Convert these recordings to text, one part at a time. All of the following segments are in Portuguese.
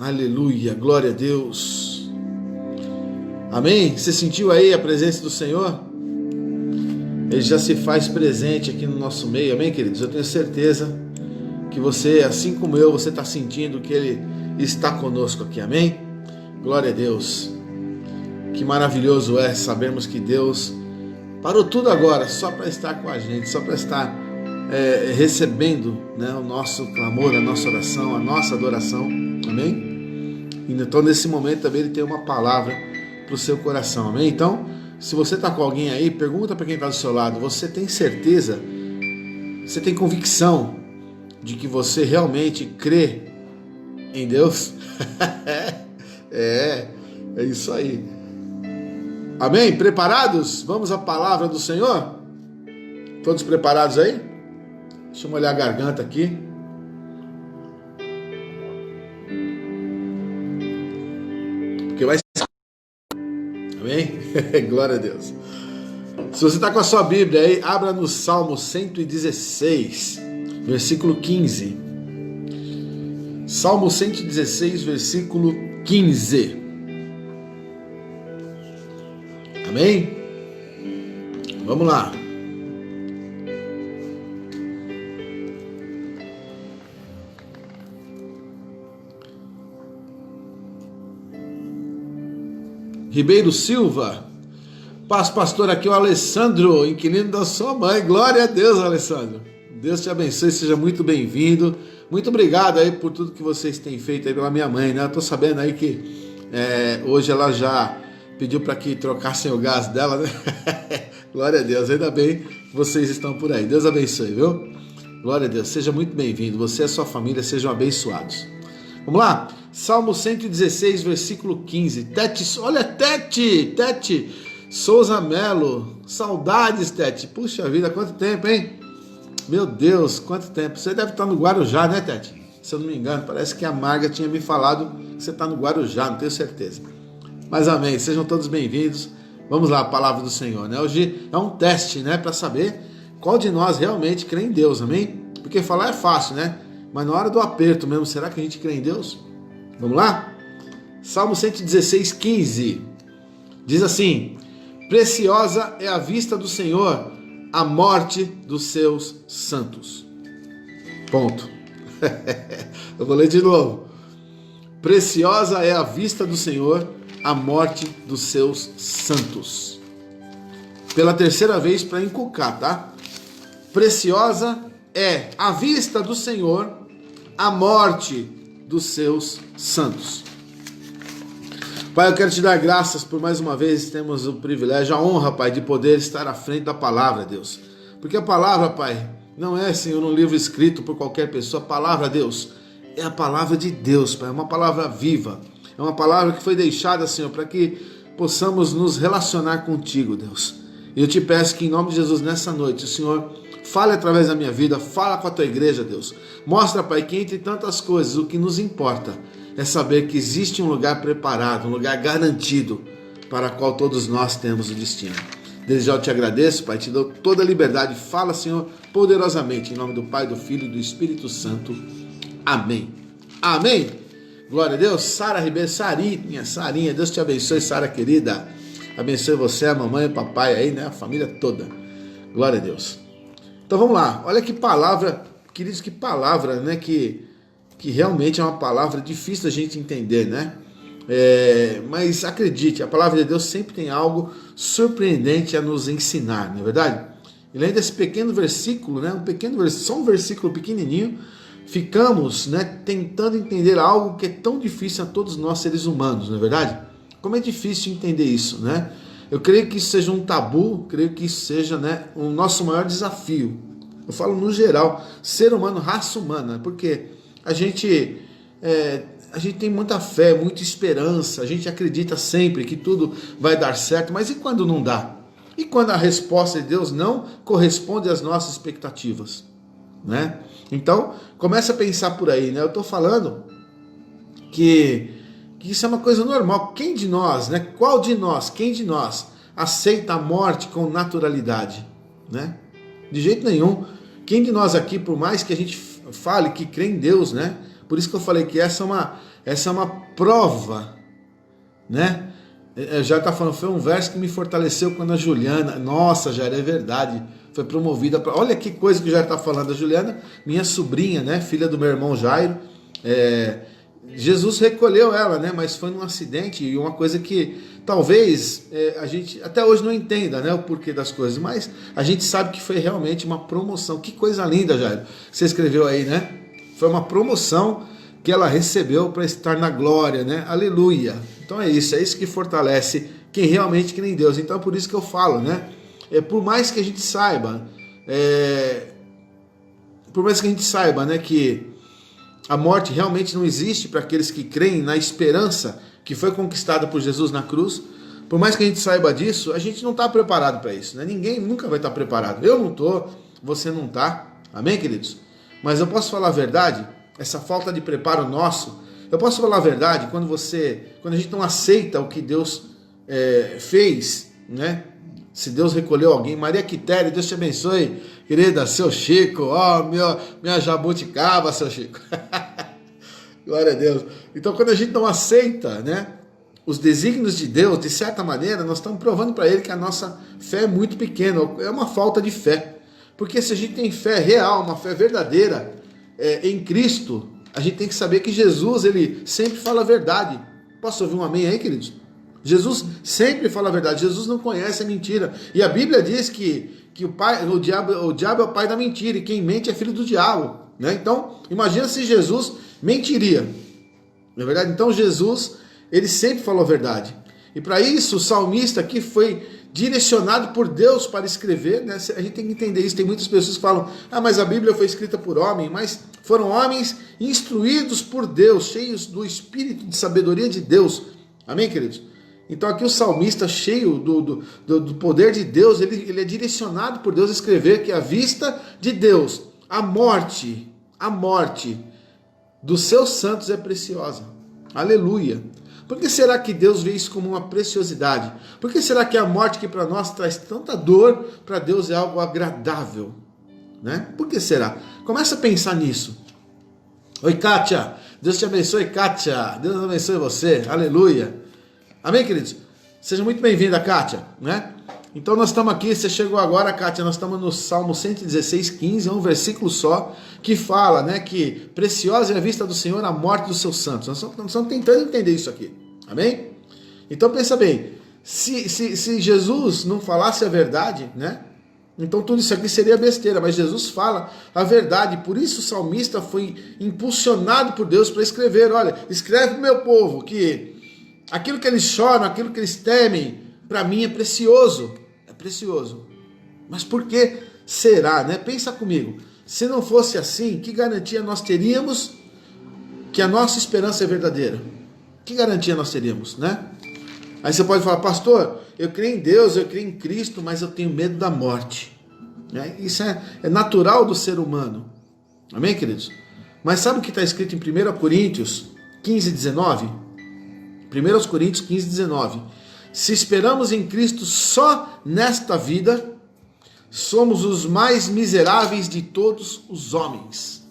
Aleluia, glória a Deus. Amém? Você sentiu aí a presença do Senhor? Ele já se faz presente aqui no nosso meio, amém, queridos? Eu tenho certeza que você, assim como eu, você está sentindo que Ele está conosco aqui, amém? Glória a Deus. Que maravilhoso é sabermos que Deus parou tudo agora só para estar com a gente, só para estar recebendo, né, o nosso clamor, a nossa oração, a nossa adoração, amém? Então nesse momento também Ele tem uma palavra para o seu coração, amém? Então, se você está com alguém aí, pergunta para quem está do seu lado, você tem certeza, você tem convicção de que você realmente crê em Deus? É isso aí. Amém? Preparados? Vamos à palavra do Senhor? Todos preparados aí? Deixa eu molhar a garganta aqui. Porque vai ser. Amém? Glória a Deus. Se você está com a sua Bíblia aí, abra no Salmo 116, versículo 15. Salmo 116, versículo 15. Amém? Vamos lá. Ribeiro Silva, paz, pastor, aqui é o Alessandro, inquilino da sua mãe. Glória a Deus, Alessandro. Deus te abençoe, seja muito bem-vindo. Muito obrigado aí por tudo que vocês têm feito aí pela minha mãe, né? Eu tô sabendo aí que hoje ela já pediu para que trocassem o gás dela, né? Glória a Deus, ainda bem que vocês estão por aí. Deus abençoe, viu? Glória a Deus, seja muito bem-vindo. Você e a sua família sejam abençoados. Vamos lá? Salmo 116, versículo 15. Tete, olha, Tete Souza Melo. Saudades, Tete. Puxa vida, quanto tempo, hein? Meu Deus, quanto tempo. Você deve estar no Guarujá, né, Tete? Se eu não me engano, parece que a Marga tinha me falado que você está no Guarujá, não tenho certeza. Mas amém, sejam todos bem-vindos. Vamos lá, a palavra do Senhor, né? Hoje é um teste, né, para saber qual de nós realmente crê em Deus, amém? Porque falar é fácil, né? Mas na hora do aperto mesmo, será que a gente crê em Deus? Vamos lá? Salmo 116, 15. Diz assim: preciosa é a vista do Senhor, a morte dos seus santos. Ponto. Eu vou ler de novo. Preciosa é a vista do Senhor, a morte dos seus santos. Pela terceira vez para inculcar, tá? Preciosa é a vista do Senhor, a morte dos seus santos. Pai, eu quero te dar graças por mais uma vez temos o privilégio, a honra, Pai, de poder estar à frente da palavra, Deus. Porque a palavra, Pai, não é, Senhor, um livro escrito por qualquer pessoa. A palavra, Deus, é a palavra de Deus, Pai. É uma palavra viva. É uma palavra que foi deixada, Senhor, para que possamos nos relacionar contigo, Deus. E eu te peço que em nome de Jesus, nessa noite, o Senhor fale através da minha vida, fala com a tua igreja, Deus. Mostra, Pai, que entre tantas coisas, o que nos importa é saber que existe um lugar preparado, um lugar garantido, para o qual todos nós temos o destino. Desde já eu te agradeço, Pai, te dou toda a liberdade. Fala, Senhor, poderosamente, em nome do Pai, do Filho e do Espírito Santo. Amém. Amém. Glória a Deus. Sara Ribeiro, Sarinha, Deus te abençoe, Sara querida. Abençoe você, a mamãe, o papai aí, né? A família toda. Glória a Deus. Então vamos lá. Olha que palavra, queridos, que palavra, né? Que realmente é uma palavra difícil da gente entender, né? Mas acredite, a palavra de Deus sempre tem algo surpreendente a nos ensinar, não é verdade? E além desse pequeno versículo, né? Só um versículo pequenininho, ficamos, né, tentando entender algo que é tão difícil a todos nós seres humanos, não é verdade? Como é difícil entender isso, né? Eu creio que isso seja um tabu, creio que isso seja, né, o nosso maior desafio. Eu falo no geral, ser humano, raça humana, porque a gente tem muita fé, muita esperança, a gente acredita sempre que tudo vai dar certo, mas e quando não dá? E quando a resposta de Deus não corresponde às nossas expectativas, né? Então, começa a pensar por aí, né? Eu estou falando que isso é uma coisa normal. Quem de nós, né? Quem de nós aceita a morte com naturalidade, né? De jeito nenhum. Quem de nós aqui, por mais que a gente fale que crê em Deus, né? Por isso que eu falei que essa é uma prova, né? Já está falando, foi um verso que me fortaleceu quando a Juliana, nossa, já é verdade, foi promovida para. Olha que coisa que já está falando, a Juliana, minha sobrinha, né, filha do meu irmão Jairo, Jesus recolheu ela, né, mas foi num acidente, e uma coisa que talvez a gente até hoje não entenda, né, o porquê das coisas, mas a gente sabe que foi realmente uma promoção. Que coisa linda, Jairo, que você escreveu aí, né? Foi uma promoção que ela recebeu para estar na glória, né? Aleluia. Então é isso que fortalece quem realmente crê em Deus. Então é por isso que eu falo, né? Por mais que a gente saiba, né, que a morte realmente não existe para aqueles que creem na esperança que foi conquistada por Jesus na cruz, por mais que a gente saiba disso, a gente não está preparado para isso, né? Ninguém nunca vai estar preparado. Eu não estou, você não está. Amém, queridos? Mas eu posso falar a verdade, essa falta de preparo nosso, eu posso falar a verdade, quando a gente não aceita o que Deus fez, né? Se Deus recolheu alguém, Maria Quitéria, Deus te abençoe, querida, seu Chico, minha jabuticaba, seu Chico. Glória a Deus. Então, quando a gente não aceita, né, os desígnios de Deus, de certa maneira, nós estamos provando para Ele que a nossa fé é muito pequena, é uma falta de fé. Porque se a gente tem fé real, uma fé verdadeira em Cristo, a gente tem que saber que Jesus, Ele sempre fala a verdade. Posso ouvir um amém aí, queridos? Jesus sempre fala a verdade, Jesus não conhece a mentira. E a Bíblia diz que o diabo é o pai da mentira, e quem mente é filho do diabo, né? Então, imagina se Jesus mentiria. Não é verdade? Então Jesus, ele sempre falou a verdade. E para isso, o salmista aqui foi direcionado por Deus para escrever, né? A gente tem que entender isso. Tem muitas pessoas que falam, mas a Bíblia foi escrita por homem, mas foram homens instruídos por Deus, cheios do espírito de sabedoria de Deus. Amém, queridos? Então aqui o salmista, cheio do poder de Deus, ele é direcionado por Deus a escrever que à vista de Deus, a morte dos seus santos é preciosa. Aleluia. Por que será que Deus vê isso como uma preciosidade? Por que será que a morte que para nós traz tanta dor, para Deus é algo agradável? Né? Por que será? Começa a pensar nisso. Oi, Kátia. Deus te abençoe, Kátia. Deus abençoe você. Aleluia. Amém, queridos? Seja muito bem-vinda, Kátia, né? Então nós estamos aqui, você chegou agora, Kátia, nós estamos no Salmo 116, 15, é um versículo só, que fala, né, que preciosa é a vista do Senhor a morte dos seus santos. Nós estamos tentando entender isso aqui, amém? Então pensa bem, se Jesus não falasse a verdade, né, então tudo isso aqui seria besteira, mas Jesus fala a verdade, por isso o salmista foi impulsionado por Deus para escrever, olha, escreve para o meu povo que aquilo que eles choram, aquilo que eles temem, para mim é precioso. É precioso. Mas por que será, né? Pensa comigo. Se não fosse assim, que garantia nós teríamos que a nossa esperança é verdadeira? Que garantia nós teríamos, né? Aí você pode falar, pastor, eu creio em Deus, eu creio em Cristo, mas eu tenho medo da morte. Isso é natural do ser humano. Amém, queridos? Mas sabe o que está escrito em 1 Coríntios 15, 19? 1 Coríntios 15, 19. Se esperamos em Cristo só nesta vida, somos os mais miseráveis de todos os homens.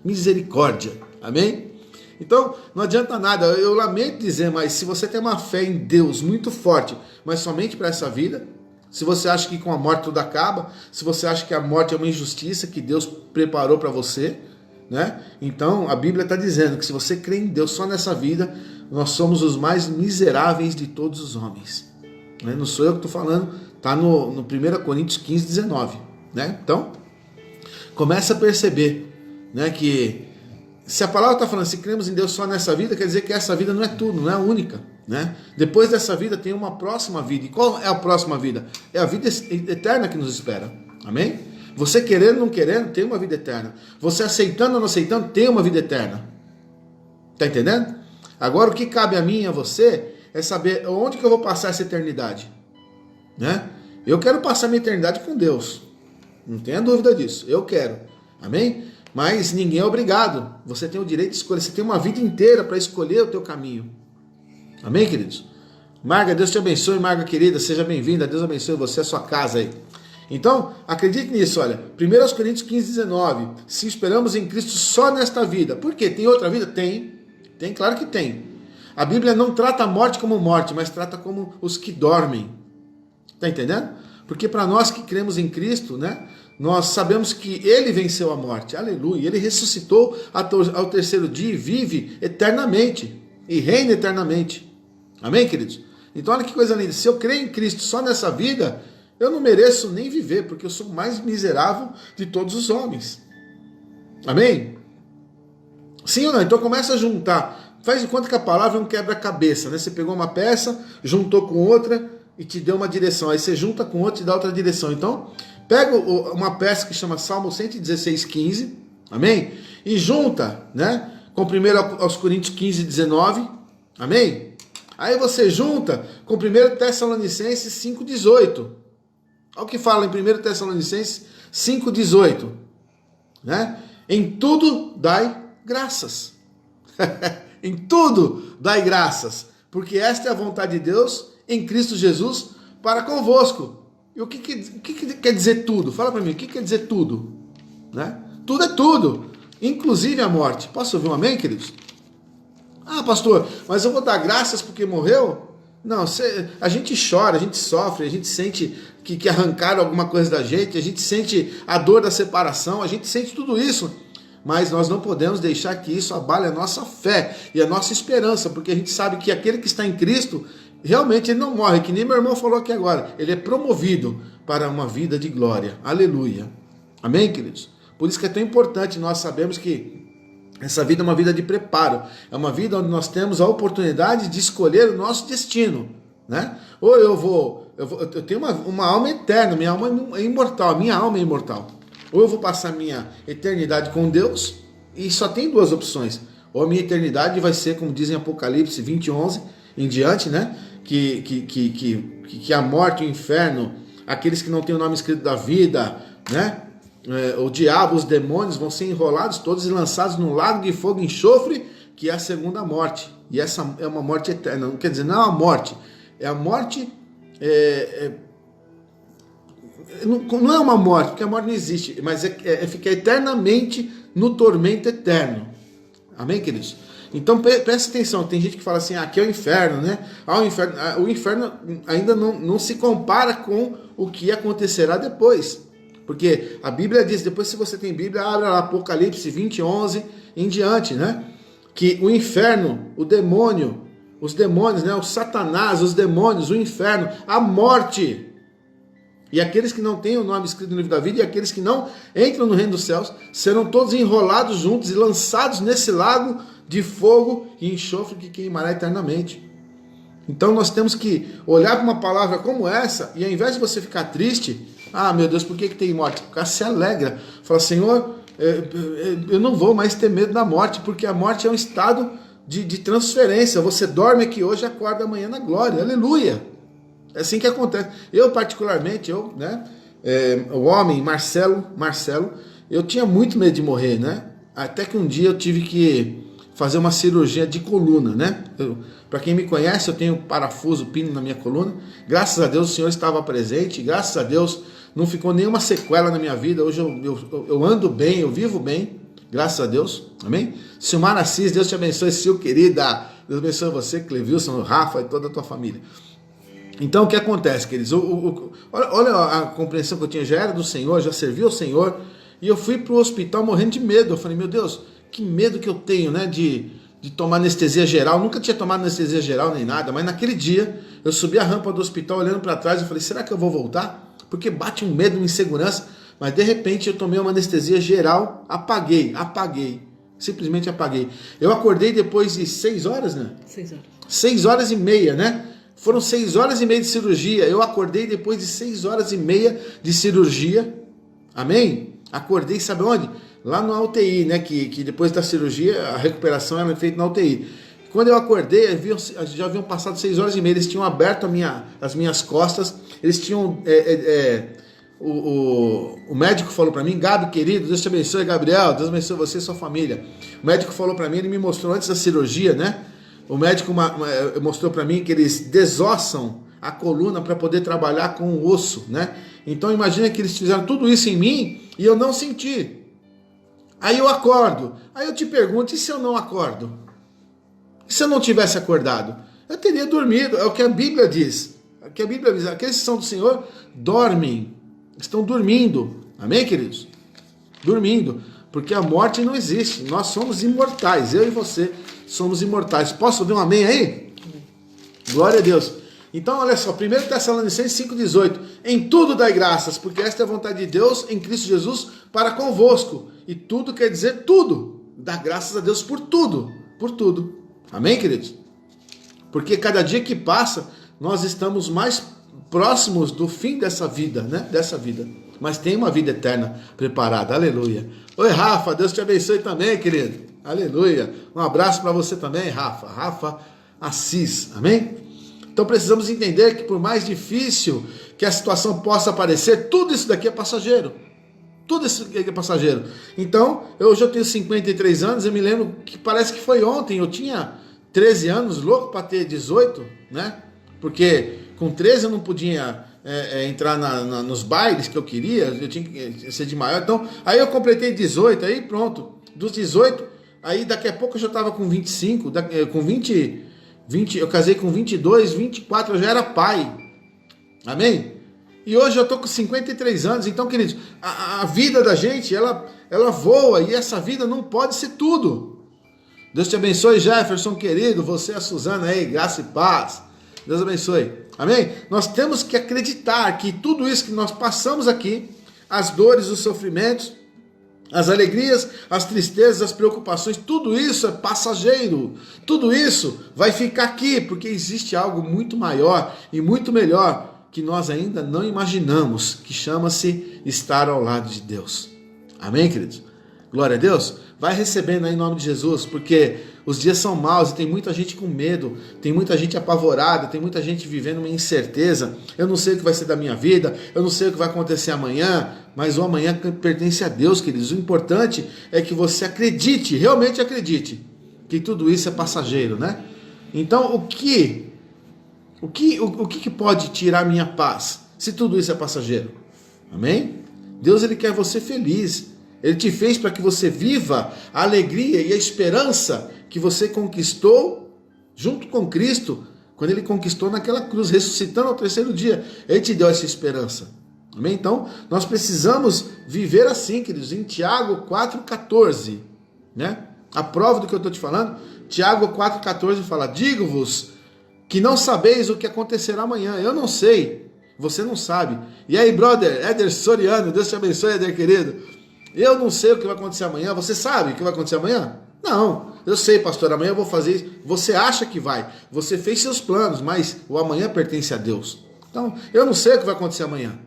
Misericórdia. Amém? Então, não adianta nada. Eu lamento dizer, mas se você tem uma fé em Deus muito forte, mas somente para essa vida, se você acha que com a morte tudo acaba, se você acha que a morte é uma injustiça que Deus preparou para você, né? Então, a Bíblia está dizendo que se você crê em Deus só nessa vida, nós somos os mais miseráveis de todos os homens. Não sou eu que estou falando, está no 1 Coríntios 15, 19. Né? Então, começa a perceber, né, que se a palavra está falando, se cremos em Deus só nessa vida, quer dizer que essa vida não é tudo, não é a única. Né? Depois dessa vida tem uma próxima vida. E qual é a próxima vida? É a vida eterna que nos espera. Amém? Você querendo ou não querendo, tem uma vida eterna. Você aceitando ou não aceitando, tem uma vida eterna. Está entendendo? Agora o que cabe a mim e a você é saber onde que eu vou passar essa eternidade. Né? Eu quero passar minha eternidade com Deus. Não tenha dúvida disso. Eu quero. Amém? Mas ninguém é obrigado. Você tem o direito de escolher. Você tem uma vida inteira para escolher o teu caminho. Amém, queridos? Marga, Deus te abençoe. Marga, querida, seja bem-vinda. Deus abençoe você e a sua casa aí. Então, acredite nisso, olha, 1 Coríntios 15, 19, se esperamos em Cristo só nesta vida. Por quê? Tem outra vida? Tem, claro que tem. A Bíblia não trata a morte como morte, mas trata como os que dormem. Está entendendo? Porque para nós que cremos em Cristo, né, nós sabemos que Ele venceu a morte, aleluia, Ele ressuscitou ao terceiro dia e vive eternamente, e reina eternamente. Amém, queridos? Então olha que coisa linda, se eu creio em Cristo só nessa vida, eu não mereço nem viver, porque eu sou o mais miserável de todos os homens. Amém? Sim ou não? Então começa a juntar. Faz de conta que a palavra é um quebra-cabeça, né? Você pegou uma peça, juntou com outra e te deu uma direção. Aí você junta com outra e dá outra direção. Então, pega uma peça que chama Salmo 116:15, amém? E junta, né? Com 1 aos Coríntios 15, 19, amém? Aí você junta com 1 Tessalonicenses 5:18. Olha o que fala em 1 Tessalonicenses 5:18, né? Em tudo dai graças. Em tudo dai graças, porque esta é a vontade de Deus em Cristo Jesus para convosco. E o que quer dizer tudo? Fala para mim, o que quer dizer tudo? Né? Tudo é tudo, inclusive a morte. Posso ouvir um amém, queridos? Ah, pastor, mas eu vou dar graças porque morreu? Não, a gente chora, a gente sofre, a gente sente que arrancaram alguma coisa da gente, a gente sente a dor da separação, a gente sente tudo isso. Mas nós não podemos deixar que isso abale a nossa fé e a nossa esperança, porque a gente sabe que aquele que está em Cristo, realmente ele não morre, que nem meu irmão falou aqui agora, ele é promovido para uma vida de glória. Aleluia. Amém, queridos? Por isso que é tão importante nós sabermos que essa vida é uma vida de preparo, é uma vida onde nós temos a oportunidade de escolher o nosso destino, né? Ou eu tenho uma alma eterna, minha alma é imortal, minha alma é imortal. Ou eu vou passar minha eternidade com Deus, e só tem duas opções. Ou a minha eternidade vai ser, como dizem em Apocalipse 20:11 em diante, né? Que a morte, o inferno, aqueles que não têm o nome escrito da vida, né? O diabo, os demônios vão ser enrolados todos e lançados no lago de fogo e enxofre, que é a segunda morte. E essa é uma morte eterna. Não quer dizer, não é uma morte. É a morte... Não é uma morte, porque a morte não existe, mas é ficar eternamente no tormento eterno. Amém, queridos? Então presta atenção, tem gente que fala assim, aqui é o inferno, né? O inferno ainda não se compara com o que acontecerá depois. Porque a Bíblia diz, depois se você tem Bíblia, abre lá Apocalipse 20:11 em diante, né? Que o inferno, o demônio, os demônios, né? O Satanás, os demônios, o inferno, a morte... E aqueles que não têm o nome escrito no livro da vida e aqueles que não entram no reino dos céus serão todos enrolados juntos e lançados nesse lago de fogo e enxofre que queimará eternamente. Então nós temos que olhar para uma palavra como essa e ao invés de você ficar triste, ah, meu Deus, por que tem morte? Porque se alegra. Fala, Senhor, eu não vou mais ter medo da morte, porque a morte é um estado de transferência. Você dorme aqui hoje e acorda amanhã na glória. Aleluia. É assim que acontece. Eu particularmente, o homem, Marcelo, eu tinha muito medo de morrer, né? Até que um dia eu tive que fazer uma cirurgia de coluna, né? Para quem me conhece, eu tenho parafuso, pino na minha coluna. Graças a Deus o Senhor estava presente. Graças a Deus não ficou nenhuma sequela na minha vida. Hoje eu ando bem, eu vivo bem. Graças a Deus. Amém? Silmar Assis, Deus te abençoe, Sil, querida. Deus abençoe você, Clevilson, o Rafa e toda a tua família. Então o que acontece, queridos? Olha a compreensão que eu tinha, já era do Senhor, já servia ao Senhor, e eu fui para o hospital morrendo de medo. Eu falei, meu Deus, que medo que eu tenho, né, de tomar anestesia geral. Nunca tinha tomado anestesia geral nem nada, mas naquele dia eu subi a rampa do hospital olhando para trás e falei, será que eu vou voltar? Porque bate um medo, uma insegurança, mas de repente eu tomei uma anestesia geral, apaguei, simplesmente apaguei. Eu acordei depois de 6 horas, né? 6 horas. 6 horas e meia, né? Foram 6 horas e meia de cirurgia. Eu acordei depois de 6 horas e meia de cirurgia. Amém? Acordei, sabe onde? Lá no UTI, né? Que depois da cirurgia, a recuperação era feita na UTI. Quando eu acordei, já haviam passado 6 horas e meia. Eles tinham aberto as minhas costas. Eles tinham... O médico falou para mim, Gabi, querido, Deus te abençoe, Gabriel, Deus abençoe você e sua família. O médico falou para mim, ele me mostrou antes da cirurgia, né? O médico mostrou para mim que eles desossam a coluna para poder trabalhar com o osso, né? Então imagina que eles fizeram tudo isso em mim e eu não senti. Aí eu acordo. Aí eu te pergunto, e se eu não acordo? E se eu não tivesse acordado? Eu teria dormido. É o que a Bíblia diz. É o que a Bíblia diz. Aqueles que são do Senhor dormem. Estão dormindo. Amém, queridos? Dormindo. Porque a morte não existe. Nós somos imortais. Eu e você somos imortais. Posso ouvir um amém aí? Glória a Deus. Então, olha só, 1 Tessalonicenses 5,18. Em tudo dai graças, porque esta é a vontade de Deus em Cristo Jesus para convosco. E tudo quer dizer tudo. Dá graças a Deus por tudo. Por tudo. Amém, queridos? Porque cada dia que passa, nós estamos mais próximos do fim dessa vida, né? Dessa vida. Mas tem uma vida eterna preparada. Aleluia. Oi, Rafa. Deus te abençoe também, querido. Aleluia. Um abraço para você também, Rafa. Rafa Assis. Amém? Então precisamos entender que por mais difícil que a situação possa parecer, tudo isso daqui é passageiro. Tudo isso daqui é passageiro. Então, hoje eu tenho 53 anos, eu me lembro que parece que foi ontem, eu tinha 13 anos, louco para ter 18, né? Porque com 13 eu não podia entrar nos bailes que eu queria, eu tinha que ser de maior. Então, aí eu completei 18, aí pronto. Dos 18, aí daqui a pouco eu já estava com 25, com 20, eu casei com 22, 24, eu já era pai. Amém? E hoje eu estou com 53 anos, então, queridos, a vida da gente, ela voa, e essa vida não pode ser tudo. Deus te abençoe, Jefferson, querido, você, a Suzana aí, graça e paz. Deus abençoe. Amém? Nós temos que acreditar que tudo isso que nós passamos aqui, as dores, os sofrimentos, as alegrias, as tristezas, as preocupações, tudo isso é passageiro. Tudo isso vai ficar aqui, porque existe algo muito maior e muito melhor que nós ainda não imaginamos, que chama-se estar ao lado de Deus. Amém, queridos? Glória a Deus. Vai recebendo aí em nome de Jesus, porque os dias são maus e tem muita gente com medo, tem muita gente apavorada, tem muita gente vivendo uma incerteza. Eu não sei o que vai ser da minha vida, eu não sei o que vai acontecer amanhã, mas o amanhã pertence a Deus, queridos. O importante é que você acredite, realmente acredite, que tudo isso é passageiro, né? Então, o que pode tirar minha paz, se tudo isso é passageiro? Amém? Deus, Ele quer você feliz. Ele te fez para que você viva a alegria e a esperança que você conquistou junto com Cristo, quando Ele conquistou naquela cruz, ressuscitando ao terceiro dia. Ele te deu essa esperança. Amém? Então, nós precisamos viver assim, queridos, em Tiago 4,14. Né? A prova do que eu estou te falando, Tiago 4,14 fala: digo-vos que não sabeis o que acontecerá amanhã. Eu não sei, você não sabe. E aí, brother, Éder Soriano, Deus te abençoe, Éder querido. Eu não sei o que vai acontecer amanhã. Você sabe o que vai acontecer amanhã? Não, eu sei, pastor, amanhã eu vou fazer isso. Você acha que vai. Você fez seus planos, mas o amanhã pertence a Deus. Então, eu não sei o que vai acontecer amanhã.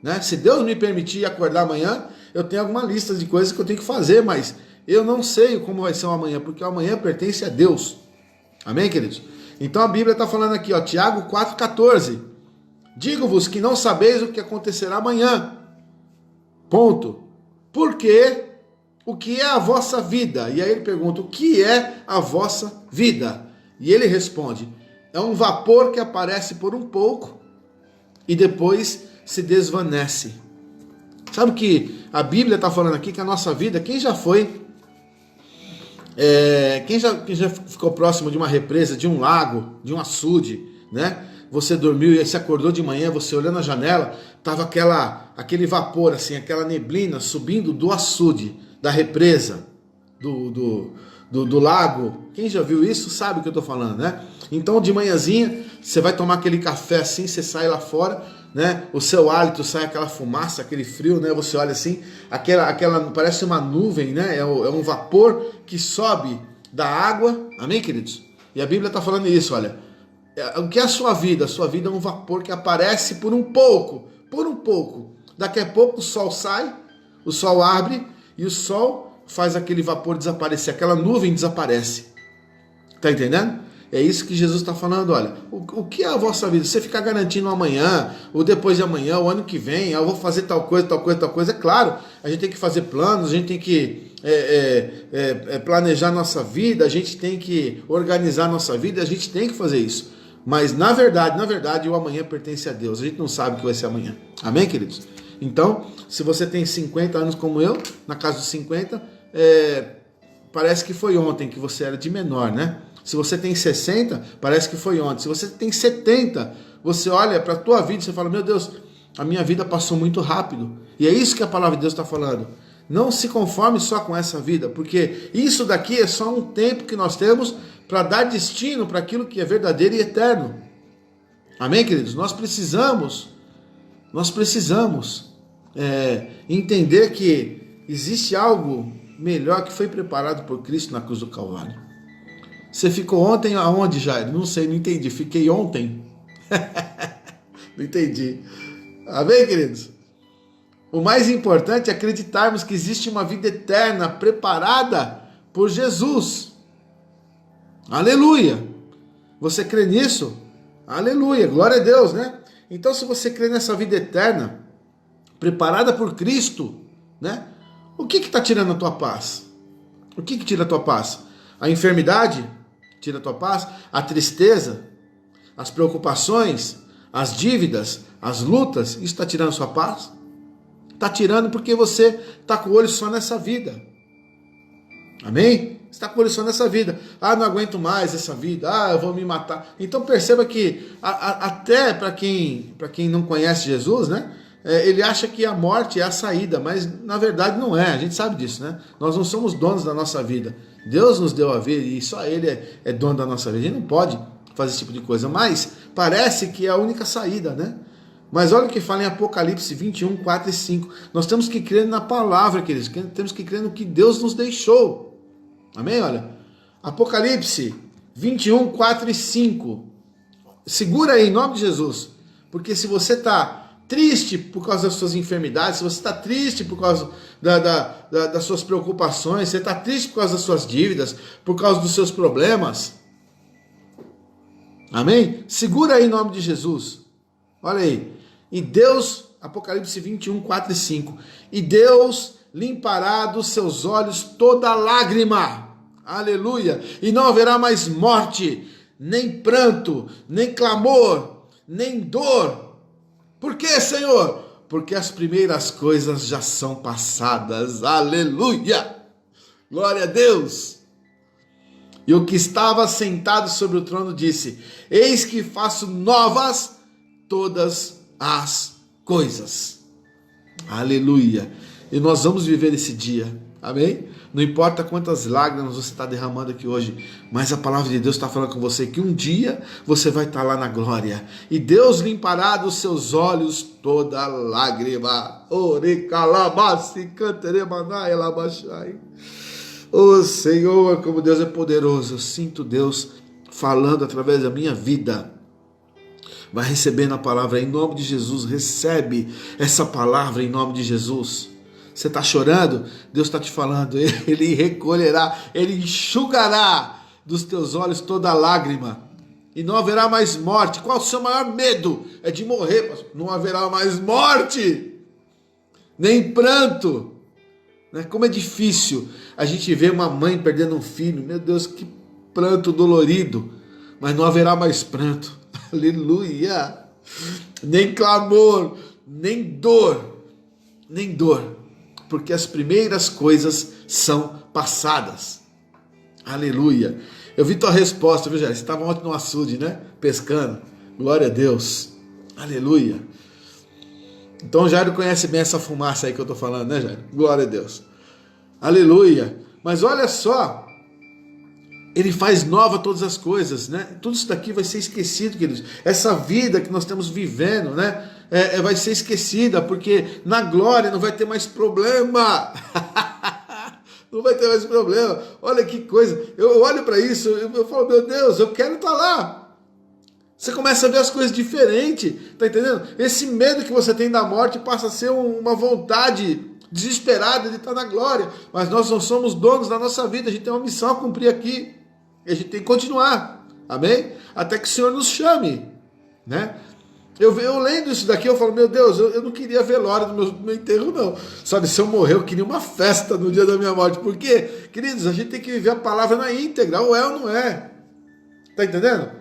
Né? Se Deus me permitir acordar amanhã, eu tenho alguma lista de coisas que eu tenho que fazer, mas eu não sei como vai ser o amanhã, porque o amanhã pertence a Deus. Amém, queridos? Então a Bíblia está falando aqui, ó, Tiago 4,14. Digo-vos que não sabeis o que acontecerá amanhã. Ponto. Porque o que é a vossa vida? E aí ele pergunta, o que é a vossa vida? E ele responde, é um vapor que aparece por um pouco e depois se desvanece. Sabe o que a Bíblia está falando aqui? Que a nossa vida, quem já foi, quem já ficou próximo de uma represa, de um lago, de um açude, né? Você dormiu e aí se acordou de manhã, você olhando a janela, estava aquele vapor, assim, aquela neblina subindo do açude, da represa, do lago. Quem já viu isso sabe o que eu estou falando, né? Então de manhãzinha, você vai tomar aquele café assim, você sai lá fora, né? O seu hálito sai aquela fumaça, aquele frio, né? Você olha assim, aquela parece uma nuvem, né? É um vapor que sobe da água, amém, queridos? E a Bíblia está falando isso, olha. O que é a sua vida? A sua vida é um vapor que aparece por um pouco. Daqui a pouco o sol sai, o sol abre e o sol faz aquele vapor desaparecer, aquela nuvem desaparece. Tá entendendo? É isso que Jesus está falando, olha. O que é a vossa vida? Você ficar garantindo amanhã, ou depois de amanhã, o ano que vem, eu vou fazer tal coisa. É claro, a gente tem que fazer planos, a gente tem que planejar nossa vida, a gente tem que organizar nossa vida, a gente tem que fazer isso. Mas na verdade, o amanhã pertence a Deus. A gente não sabe o que vai ser amanhã. Amém, queridos? Então, se você tem 50 anos como eu, na casa dos 50, parece que foi ontem que você era de menor, né? Se você tem 60, parece que foi ontem. Se você tem 70, você olha para a tua vida e você fala, meu Deus, a minha vida passou muito rápido. E é isso que a palavra de Deus está falando. Não se conforme só com essa vida, porque isso daqui é só um tempo que nós temos para dar destino para aquilo que é verdadeiro e eterno. Amém, queridos? Nós precisamos entender que existe algo melhor que foi preparado por Cristo na cruz do Calvário. Você ficou ontem aonde, Jair? Não sei, não entendi. Fiquei ontem? Não entendi. Amém, queridos? O mais importante é acreditarmos que existe uma vida eterna preparada por Jesus. Aleluia! Você crê nisso? Aleluia! Glória a Deus, né? Então, se você crê nessa vida eterna, preparada por Cristo, né? O que está tirando a tua paz? O que tira a tua paz? A enfermidade tira a tua paz? A tristeza? As preocupações? As dívidas? As lutas? Isso está tirando a sua paz? Está tirando porque você está com o olho só nessa vida. Amém? Você está com o olho só nessa vida. Ah, não aguento mais essa vida. Ah, eu vou me matar. Então perceba que até para quem não conhece Jesus, né? Ele acha que a morte é a saída, mas na verdade não é. A gente sabe disso, né? Nós não somos donos da nossa vida. Deus nos deu a vida e só Ele é dono da nossa vida. A gente não pode fazer esse tipo de coisa, mas parece que é a única saída, né? Mas olha o que fala em Apocalipse 21, 4 e 5. Nós temos que crer na palavra, queridos. Temos que crer no que Deus nos deixou. Amém? Olha, Apocalipse 21, 4 e 5. Segura aí, em nome de Jesus. Porque se você está triste por causa das suas enfermidades, se você está triste por causa das suas preocupações, você está triste por causa das suas dívidas, por causa dos seus problemas. Amém? Segura aí, em nome de Jesus. Olha aí. E Deus, Apocalipse 21, 4 e 5. E Deus limpará dos seus olhos toda lágrima. Aleluia. E não haverá mais morte, nem pranto, nem clamor, nem dor. Por quê, Senhor? Porque as primeiras coisas já são passadas. Aleluia. Glória a Deus. E o que estava sentado sobre o trono disse: eis que faço novas todas as coisas. Aleluia. E nós vamos viver esse dia. Amém? Não importa quantas lágrimas você está derramando aqui hoje, mas a palavra de Deus está falando com você que um dia você vai estar lá na glória. E Deus limpará dos seus olhos toda lágrima. Oh Senhor, como Deus é poderoso. Eu sinto Deus falando através da minha vida. Vai recebendo a palavra em nome de Jesus. Recebe essa palavra em nome de Jesus. Você está chorando? Deus está te falando. Ele recolherá, Ele enxugará dos teus olhos toda lágrima. E não haverá mais morte. Qual o seu maior medo? É de morrer, pastor. Não haverá mais morte. Nem pranto. Como é difícil a gente ver uma mãe perdendo um filho. Meu Deus, que pranto dolorido. Mas não haverá mais pranto. Aleluia. Nem clamor, nem dor. Nem dor. Porque as primeiras coisas são passadas. Aleluia. Eu vi tua resposta, viu, Jair? Você estava ontem no açude, né? Pescando. Glória a Deus. Aleluia. Então o Jair conhece bem essa fumaça aí que eu estou falando, né, Jair? Glória a Deus. Aleluia. Mas olha só. Ele faz nova todas as coisas, né? Tudo isso daqui vai ser esquecido, queridos. Essa vida que nós estamos vivendo, né? Vai ser esquecida, porque na glória não vai ter mais problema. Não vai ter mais problema. Olha que coisa. Eu olho para isso, eu falo, meu Deus, eu quero estar lá. Você começa a ver as coisas diferentes, tá entendendo? Esse medo que você tem da morte passa a ser uma vontade desesperada de estar na glória. Mas nós não somos donos da nossa vida, a gente tem uma missão a cumprir aqui. E a gente tem que continuar, amém? Até que o Senhor nos chame, né? Eu lendo isso daqui, eu falo, meu Deus, eu não queria velório do meu enterro, não. Sabe, se eu morrer, eu queria uma festa no dia da minha morte. Por quê? Queridos, a gente tem que viver a palavra na íntegra, ou é ou não é. Tá entendendo?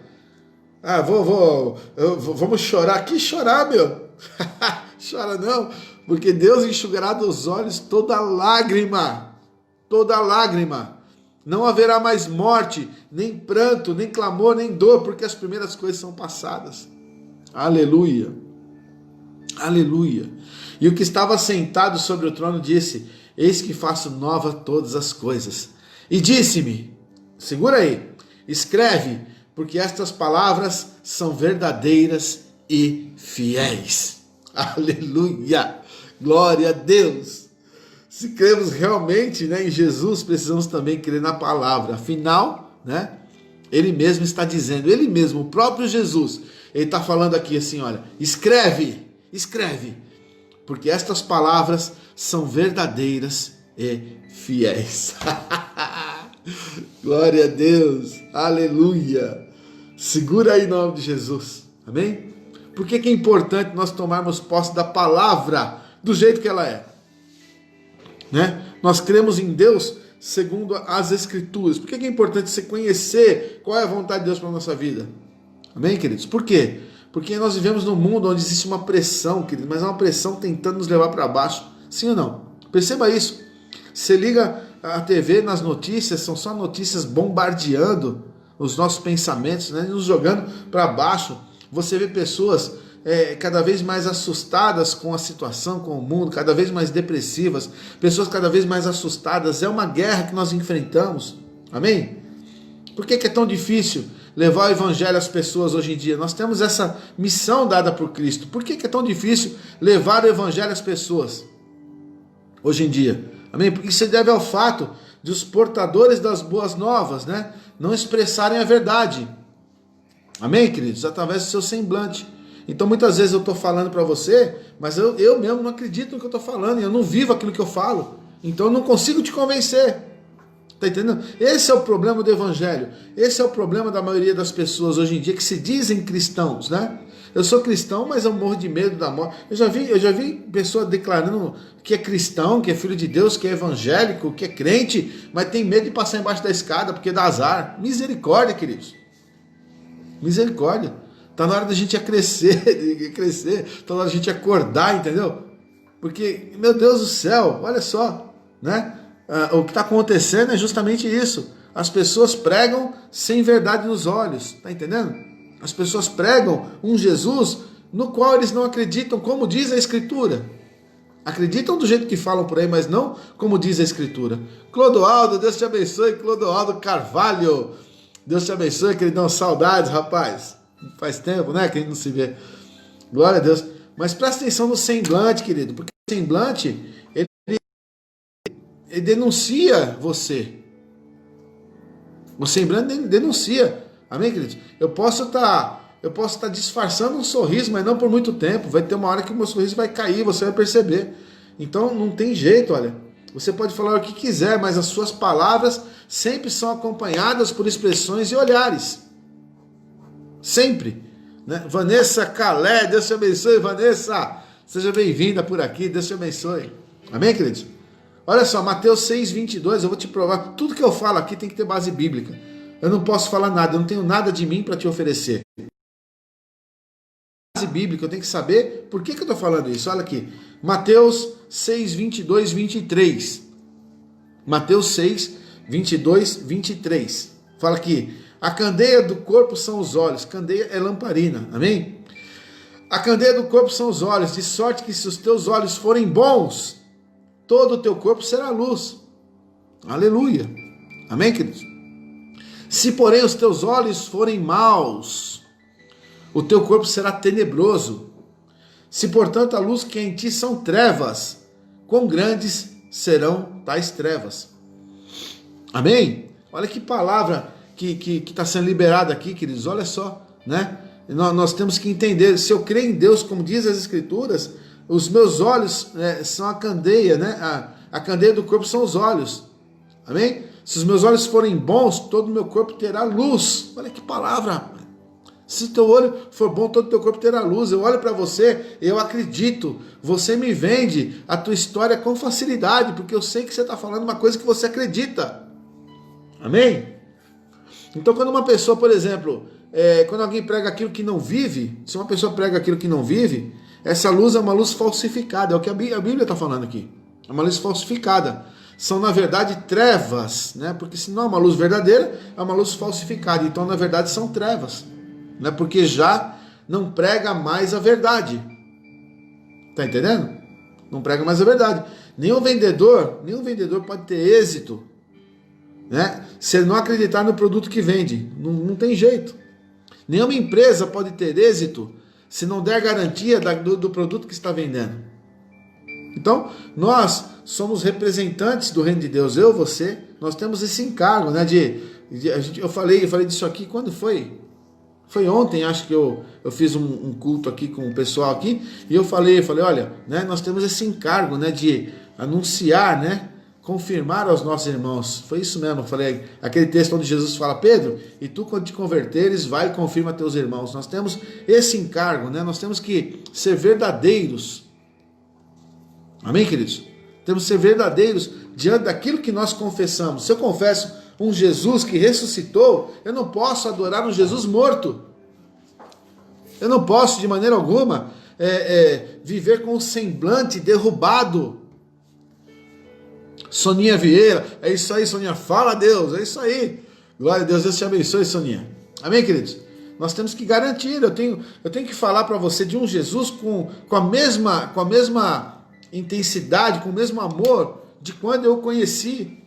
Vamos chorar. Que chorar, meu? Chora não, porque Deus enxugará dos olhos toda lágrima. Toda lágrima. Não haverá mais morte, nem pranto, nem clamor, nem dor, porque as primeiras coisas são passadas. Aleluia. Aleluia. E o que estava sentado sobre o trono disse: eis que faço nova todas as coisas. E disse-me, segura aí, escreve, porque estas palavras são verdadeiras e fiéis. Aleluia. Glória a Deus. Se cremos realmente, né, em Jesus, precisamos também crer na palavra. Afinal, né, ele mesmo está dizendo, ele mesmo, o próprio Jesus, ele está falando aqui assim, olha, escreve, porque estas palavras são verdadeiras e fiéis. Glória a Deus, aleluia. Segura aí em nome de Jesus, amém? Por que é importante nós tomarmos posse da palavra do jeito que ela é? Né? Nós cremos em Deus segundo as Escrituras. Por que é importante você conhecer qual é a vontade de Deus para a nossa vida? Amém, queridos? Por quê? Porque nós vivemos num mundo onde existe uma pressão, queridos, mas é uma pressão tentando nos levar para baixo. Sim ou não? Perceba isso. Você liga a TV nas notícias, são só notícias bombardeando os nossos pensamentos, né? Nos jogando para baixo. Você vê pessoas cada vez mais assustadas com a situação, com o mundo, cada vez mais depressivas, pessoas cada vez mais assustadas. É uma guerra que nós enfrentamos. Amém? Por que é tão difícil levar o evangelho às pessoas hoje em dia? Nós temos essa missão dada por Cristo. Por que é tão difícil levar o evangelho às pessoas hoje em dia? Amém? Porque isso se deve ao fato de os portadores das boas novas, né, não expressarem a verdade. Amém, queridos? Através do seu semblante. Então muitas vezes eu estou falando para você, mas eu mesmo não acredito no que eu estou falando, eu não vivo aquilo que eu falo, então eu não consigo te convencer. Está entendendo? Esse é o problema do evangelho, esse é o problema da maioria das pessoas hoje em dia que se dizem cristãos, né? Eu sou cristão, mas eu morro de medo da morte. Eu já vi pessoa declarando que é cristão, que é filho de Deus, que é evangélico, que é crente, mas tem medo de passar embaixo da escada porque dá azar. Misericórdia, queridos. Misericórdia. Está na hora da gente crescer, está na hora da gente acordar, entendeu? Porque, meu Deus do céu, olha só, né? O que está acontecendo é justamente isso. As pessoas pregam sem verdade nos olhos, tá entendendo? As pessoas pregam um Jesus no qual eles não acreditam, como diz a Escritura. Acreditam do jeito que falam por aí, mas não como diz a Escritura. Clodoaldo, Deus te abençoe. Clodoaldo Carvalho, Deus te abençoe, queridão. Saudades, rapaz. Faz tempo, né, que a gente não se vê. Glória a Deus. Mas presta atenção no semblante, querido, porque o semblante, ele denuncia você. O semblante denuncia. Amém, queridos? Eu posso estar disfarçando um sorriso, mas não por muito tempo. Vai ter uma hora que o meu sorriso vai cair, você vai perceber. Então não tem jeito, olha. Você pode falar o que quiser, mas as suas palavras sempre são acompanhadas por expressões e olhares. Sempre, né? Vanessa Calé, Deus te abençoe, Vanessa, seja bem-vinda por aqui, Deus te abençoe, amém, queridos? Olha só, Mateus 6:22, eu vou te provar, tudo que eu falo aqui tem que ter base bíblica, eu não posso falar nada, eu não tenho nada de mim para te oferecer, base bíblica, eu tenho que saber por que eu estou falando isso. Olha aqui, Mateus 6:22, 23, Mateus 6:22, 23, fala aqui: a candeia do corpo são os olhos. Candeia é lamparina, amém? A candeia do corpo são os olhos, de sorte que se os teus olhos forem bons, todo o teu corpo será luz. Aleluia. Amém, queridos? Se porém os teus olhos forem maus, o teu corpo será tenebroso. Se portanto a luz que em ti são trevas, quão grandes serão tais trevas. Amém? Olha que palavra que está sendo liberado aqui, queridos, olha só, né? Nós temos que entender, se eu creio em Deus, como diz as Escrituras, os meus olhos são a candeia, né? A candeia do corpo são os olhos, amém? Se os meus olhos forem bons, todo o meu corpo terá luz. Olha que palavra! Se o teu olho for bom, todo o teu corpo terá luz. Eu olho para você, eu acredito, você me vende a tua história com facilidade, porque eu sei que você está falando uma coisa que você acredita, amém? Então, quando uma pessoa, por exemplo, quando alguém prega aquilo que não vive, se uma pessoa prega aquilo que não vive, essa luz é uma luz falsificada, é o que a Bíblia está falando aqui. É uma luz falsificada. São, na verdade, trevas, né? Porque se não é uma luz verdadeira, é uma luz falsificada. Então, na verdade, são trevas, né? Porque já não prega mais a verdade. Tá entendendo? Não prega mais a verdade. Nenhum vendedor pode ter êxito, né? Se ele não acreditar no produto que vende. Não tem jeito. Nenhuma empresa pode ter êxito se não der garantia do produto que está vendendo. Então, nós somos representantes do reino de Deus, eu, você, nós temos esse encargo, né, eu falei disso aqui, quando foi? Foi ontem, acho que eu fiz um culto aqui com o pessoal aqui, e eu falei, olha, né, nós temos esse encargo, né, de anunciar, né, confirmar aos nossos irmãos. Foi isso mesmo, eu falei, aquele texto onde Jesus fala, Pedro, e tu quando te converteres, vai e confirma teus irmãos. Nós temos esse encargo, né, nós temos que ser verdadeiros. Amém, queridos? Temos que ser verdadeiros diante daquilo que nós confessamos. Se eu confesso um Jesus que ressuscitou, eu não posso adorar um Jesus morto. Eu não posso, de maneira alguma, viver com o semblante derrubado. Soninha Vieira, é isso aí, Soninha, fala a Deus, é isso aí. Glória a Deus, Deus te abençoe, Soninha. Amém, queridos? Nós temos que garantir, eu tenho que falar para você de um Jesus com a mesma intensidade, com o mesmo amor de quando eu o conheci.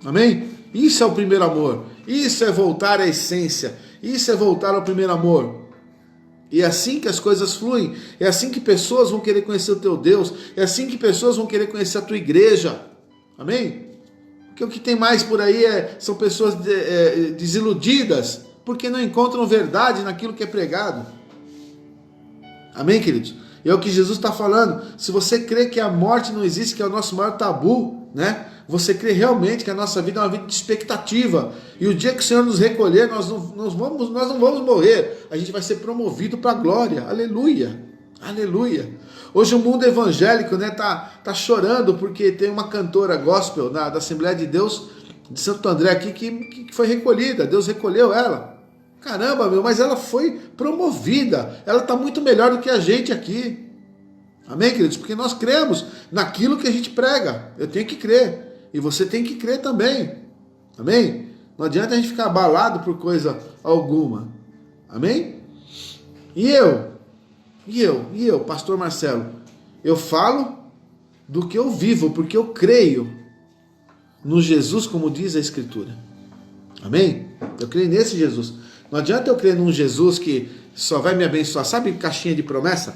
Amém? Isso é o primeiro amor. Isso é voltar à essência. Isso é voltar ao primeiro amor. E é assim que as coisas fluem. É assim que pessoas vão querer conhecer o teu Deus. É assim que pessoas vão querer conhecer a tua igreja. Amém? Porque o que tem mais por aí são pessoas desiludidas porque não encontram verdade naquilo que é pregado. Amém, queridos? É o que Jesus está falando. Se você crê que a morte não existe, que é o nosso maior tabu, né? Você crê realmente que a nossa vida é uma vida de expectativa. E o dia que o Senhor nos recolher, nós não vamos morrer. A gente vai ser promovido para a glória. Aleluia. Aleluia. Hoje o mundo evangélico, né, tá chorando porque tem uma cantora gospel da Assembleia de Deus de Santo André aqui que foi recolhida. Deus recolheu ela. Caramba, mas ela foi promovida. Ela está muito melhor do que a gente aqui. Amém, queridos? Porque nós cremos naquilo que a gente prega. Eu tenho que crer. E você tem que crer também. Amém? Não adianta a gente ficar abalado por coisa alguma. Amém? E eu, pastor Marcelo, eu falo do que eu vivo, porque eu creio no Jesus, como diz a Escritura. Amém? Eu creio nesse Jesus. Não adianta eu crer num Jesus que só vai me abençoar. Sabe caixinha de promessa?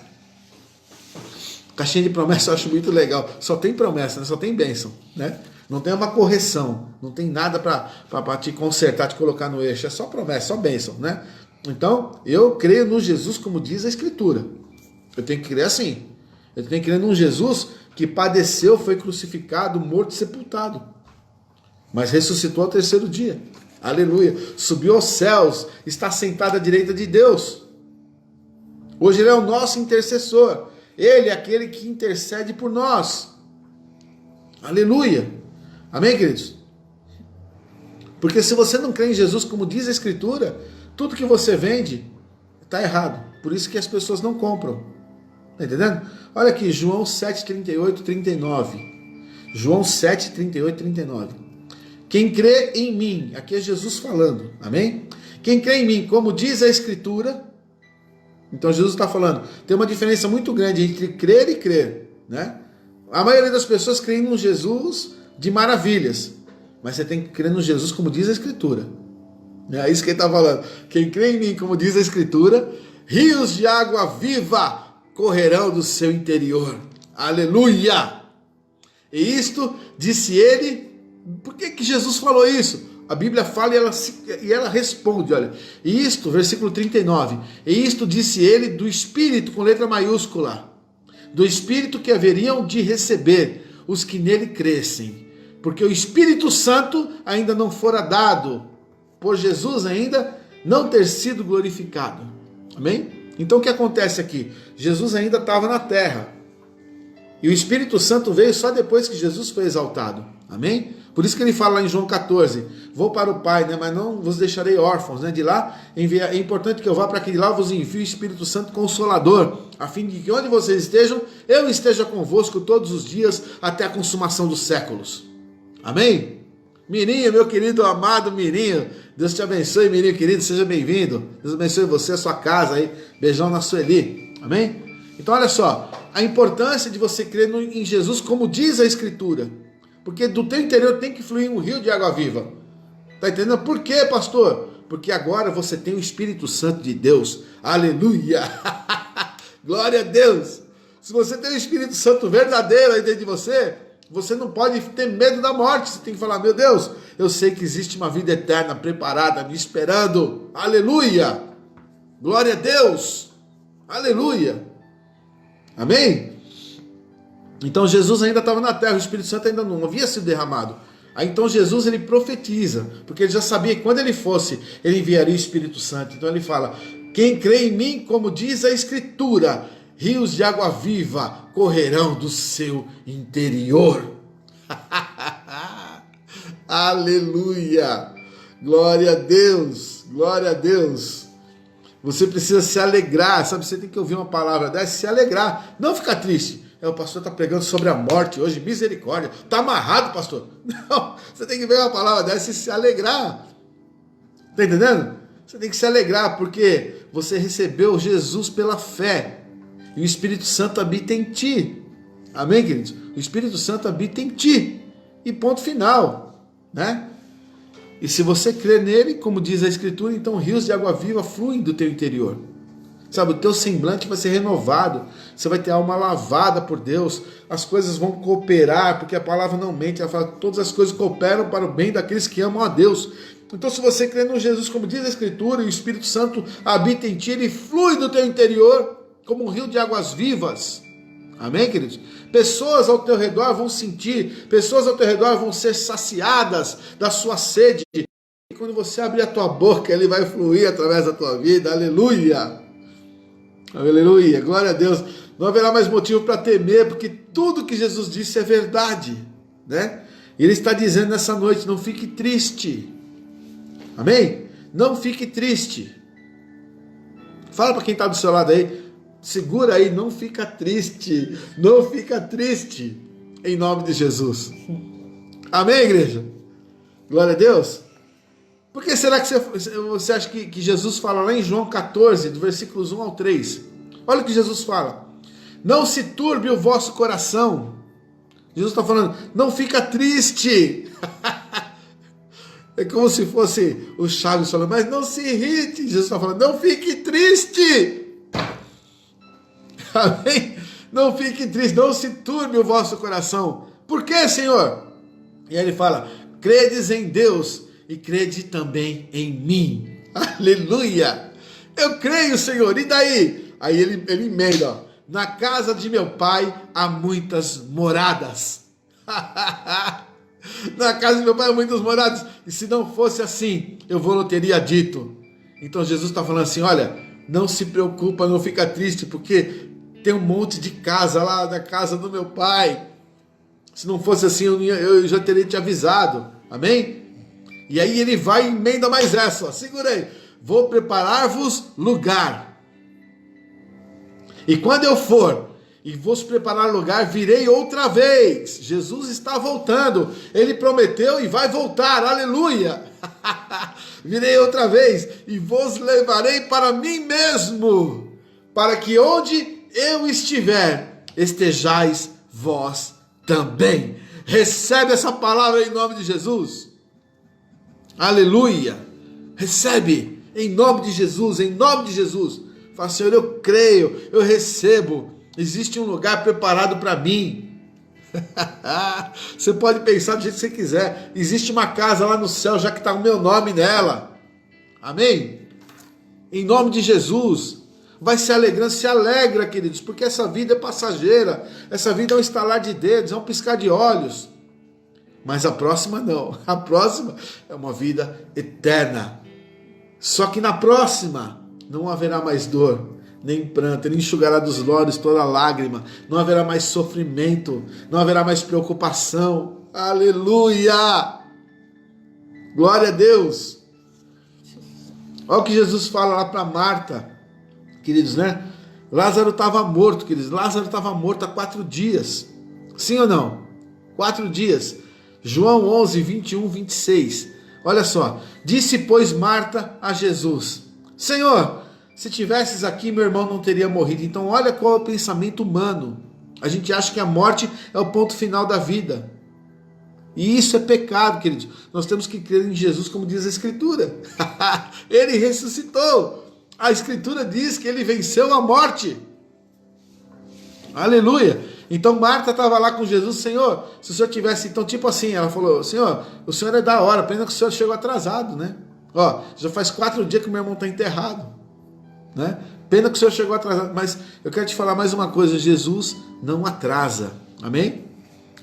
Caixinha de promessa eu acho muito legal. Só tem promessa, né? Só tem bênção, né? Não tem uma correção. Não tem nada para te consertar, te colocar no eixo. É só promessa, só bênção, né? Então, eu creio no Jesus como diz a Escritura. Eu tenho que crer assim. Eu tenho que crer num Jesus que padeceu, foi crucificado, morto e sepultado. Mas ressuscitou ao terceiro dia. Aleluia. Subiu aos céus, está sentado à direita de Deus. Hoje ele é o nosso intercessor. Ele é aquele que intercede por nós. Aleluia. Amém, queridos? Porque se você não crê em Jesus, como diz a Escritura, tudo que você vende está errado. Por isso que as pessoas não compram. Está entendendo? Olha aqui, João 7, 38, 39. João 7, 38, 39. Quem crê em mim, aqui é Jesus falando, amém? Quem crê em mim, como diz a Escritura, então Jesus está falando, tem uma diferença muito grande entre crer e crer, né? A maioria das pessoas creem no Jesus de maravilhas, mas você tem que crer no Jesus como diz a Escritura. É isso que ele está falando. Quem crê em mim, como diz a Escritura, rios de água viva correrão do seu interior. Aleluia! E isto disse ele. Por que Jesus falou isso? A Bíblia fala e ela responde, olha. E isto, versículo 39. E isto disse ele do Espírito, com letra maiúscula. Do Espírito que haveriam de receber os que nele crescem. Porque o Espírito Santo ainda não fora dado, por Jesus ainda não ter sido glorificado. Amém? Então o que acontece aqui? Jesus ainda estava na terra. E o Espírito Santo veio só depois que Jesus foi exaltado. Amém? Por isso que ele fala lá em João 14, vou para o Pai, né, mas não vos deixarei órfãos, né, de lá é importante que eu vá para que de lá vos envie o Espírito Santo Consolador, a fim de que onde vocês estejam, eu esteja convosco todos os dias até a consumação dos séculos. Amém? Mirinho, meu querido amado Mirinho, Deus te abençoe, Mirinho querido, seja bem-vindo. Deus abençoe você, a sua casa aí. Beijão na Sueli. Amém? Então olha só, a importância de você crer em Jesus, como diz a Escritura. Porque do teu interior tem que fluir um rio de água viva. Tá entendendo? Por quê, pastor? Porque agora você tem o Espírito Santo de Deus. Aleluia! Glória a Deus! Se você tem o Espírito Santo verdadeiro aí dentro de você, você não pode ter medo da morte. Você tem que falar, meu Deus, eu sei que existe uma vida eterna preparada, me esperando. Aleluia! Glória a Deus! Aleluia! Amém? Então Jesus ainda estava na terra, o Espírito Santo ainda não havia sido derramado. Aí então Jesus ele profetiza, porque ele já sabia que quando ele fosse, ele enviaria o Espírito Santo. Então ele fala, quem crê em mim, como diz a Escritura, rios de água viva correrão do seu interior. Aleluia! Glória a Deus! Glória a Deus! Você precisa se alegrar, sabe? Você tem que ouvir uma palavra dessa, se alegrar, não ficar triste. O pastor está pregando sobre a morte hoje, misericórdia. Está amarrado, pastor. Não, você tem que ver uma palavra dessa e se alegrar. Está entendendo? Você tem que se alegrar, porque você recebeu Jesus pela fé. E o Espírito Santo habita em ti. Amém, queridos? O Espírito Santo habita em ti. E ponto final. Né? E se você crer nele, como diz a Escritura, então rios de água viva fluem do teu interior. Sabe, o teu semblante vai ser renovado, você vai ter a alma lavada por Deus, as coisas vão cooperar, porque a palavra não mente, ela fala que todas as coisas cooperam para o bem daqueles que amam a Deus. Então se você crê no Jesus, como diz a Escritura, e o Espírito Santo habita em ti, ele flui do teu interior como um rio de águas vivas. Amém, queridos? Pessoas ao teu redor vão sentir, pessoas ao teu redor vão ser saciadas da sua sede. E quando você abrir a tua boca, ele vai fluir através da tua vida. Aleluia! Aleluia, glória a Deus. Não haverá mais motivo para temer, porque tudo que Jesus disse é verdade, né? Ele está dizendo nessa noite, não fique triste. Amém? Não fique triste. Fala para quem está do seu lado aí, segura aí, não fica triste. Não fica triste, em nome de Jesus. Amém, igreja? Glória a Deus. Por que será que você acha que Jesus fala lá em João 14, do versículos 1 ao 3? Olha o que Jesus fala. Não se turbe o vosso coração. Jesus está falando, não fica triste. É como se fosse o Chaves falando, mas não se irrite. Jesus está falando, não fique triste. Amém? Não fique triste, não se turbe o vosso coração. Por que, Senhor? E aí ele fala, credes em Deus e crede também em mim. Aleluia! Eu creio, Senhor, e daí? Aí ele emenda, ó, na casa de meu pai há muitas moradas. Na casa de meu pai há muitas moradas. E se não fosse assim, eu vou teria dito. Então Jesus está falando assim, olha, não se preocupa, não fica triste, porque tem um monte de casa lá na casa do meu pai. Se não fosse assim, eu já teria te avisado. Amém? E aí ele vai e emenda mais essa, ó. Segura aí. Vou preparar-vos lugar. E quando eu for e vos preparar lugar, virei outra vez. Jesus está voltando. Ele prometeu e vai voltar. Aleluia. Virei outra vez e vos levarei para mim mesmo, para que onde eu estiver, estejais vós também. Recebe essa palavra em nome de Jesus. Aleluia. Recebe em nome de Jesus, em nome de Jesus. Fala, Senhor, eu creio, eu recebo. Existe um lugar preparado para mim. Você pode pensar do jeito que você quiser. Existe uma casa lá no céu, já que está o meu nome nela. Amém? Em nome de Jesus. Vai se alegrando, se alegra, queridos, porque essa vida é passageira. Essa vida é um estalar de dedos, é um piscar de olhos. Mas a próxima não. A próxima é uma vida eterna. Só que na próxima não haverá mais dor, nem pranto, ele enxugará dos olhos toda lágrima, não haverá mais sofrimento, não haverá mais preocupação. Aleluia! Glória a Deus! Olha o que Jesus fala lá para Marta, queridos, né? Lázaro estava morto, queridos. Lázaro estava morto há 4 dias. Sim ou não? 4 dias. João 11, 21, 26. Olha só. Disse, pois, Marta a Jesus: Senhor, se tivesses aqui, meu irmão não teria morrido. Então, olha qual é o pensamento humano. A gente acha que a morte é o ponto final da vida. E isso é pecado, queridos. Nós temos que crer em Jesus, como diz a Escritura. Ele ressuscitou. A Escritura diz que ele venceu a morte. Aleluia. Então Marta estava lá com Jesus. Senhor, se o Senhor tivesse... Então tipo assim, ela falou: Senhor, o Senhor é da hora, pena que o Senhor chegou atrasado, né? Ó, já faz 4 dias que o meu irmão está enterrado, né? Pena que o Senhor chegou atrasado. Mas eu quero te falar mais uma coisa: Jesus não atrasa. Amém?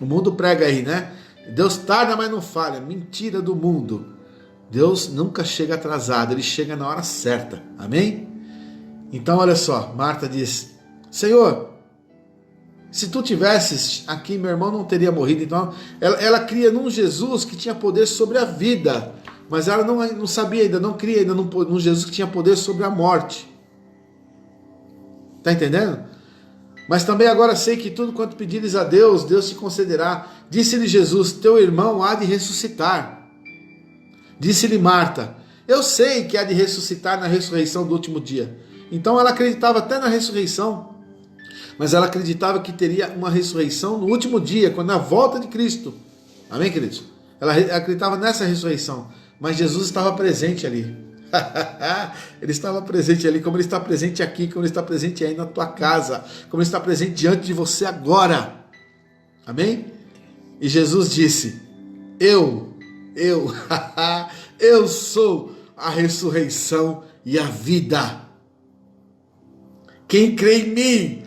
O mundo prega aí, né? Deus tarda, mas não falha. Mentira do mundo. Deus nunca chega atrasado, ele chega na hora certa. Amém? Então olha só, Marta diz: Senhor, se tu tivesses aqui, meu irmão não teria morrido. Então ela cria num Jesus que tinha poder sobre a vida, mas ela não sabia ainda, não cria ainda num Jesus que tinha poder sobre a morte. Está entendendo? Mas também agora sei que tudo quanto pedires a Deus, Deus te concederá. Disse-lhe Jesus: teu irmão há de ressuscitar. Disse-lhe Marta: eu sei que há de ressuscitar na ressurreição do último dia. Então ela acreditava até na ressurreição, mas ela acreditava que teria uma ressurreição no último dia, quando na volta de Cristo. Amém, queridos? Ela acreditava nessa ressurreição, mas Jesus estava presente ali. Ele estava presente ali, como ele está presente aqui, como ele está presente aí na tua casa, como ele está presente diante de você agora. Amém? E Jesus disse: eu sou a ressurreição e a vida. Quem crê em mim,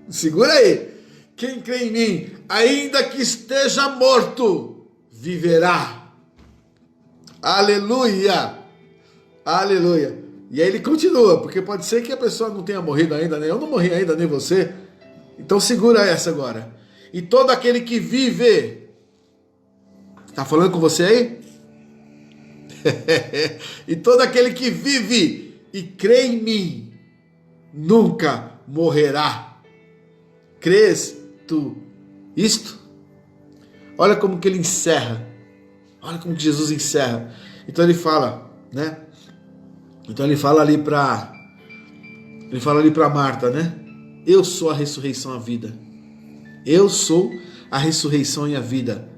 segura aí, quem crê em mim, ainda que esteja morto, viverá. Aleluia, aleluia. E aí ele continua, porque pode ser que a pessoa não tenha morrido ainda, né? Eu não morri ainda, nem você. Então segura essa agora. E todo aquele que vive... Tá falando com você aí? E todo aquele que vive e crê em mim nunca morrerá. Crês tu isto? Olha como que ele encerra. Olha como que Jesus encerra. Então ele fala, né? Então ele fala ali para Marta, né? Eu sou a ressurreição e a vida. Eu sou a ressurreição e a vida.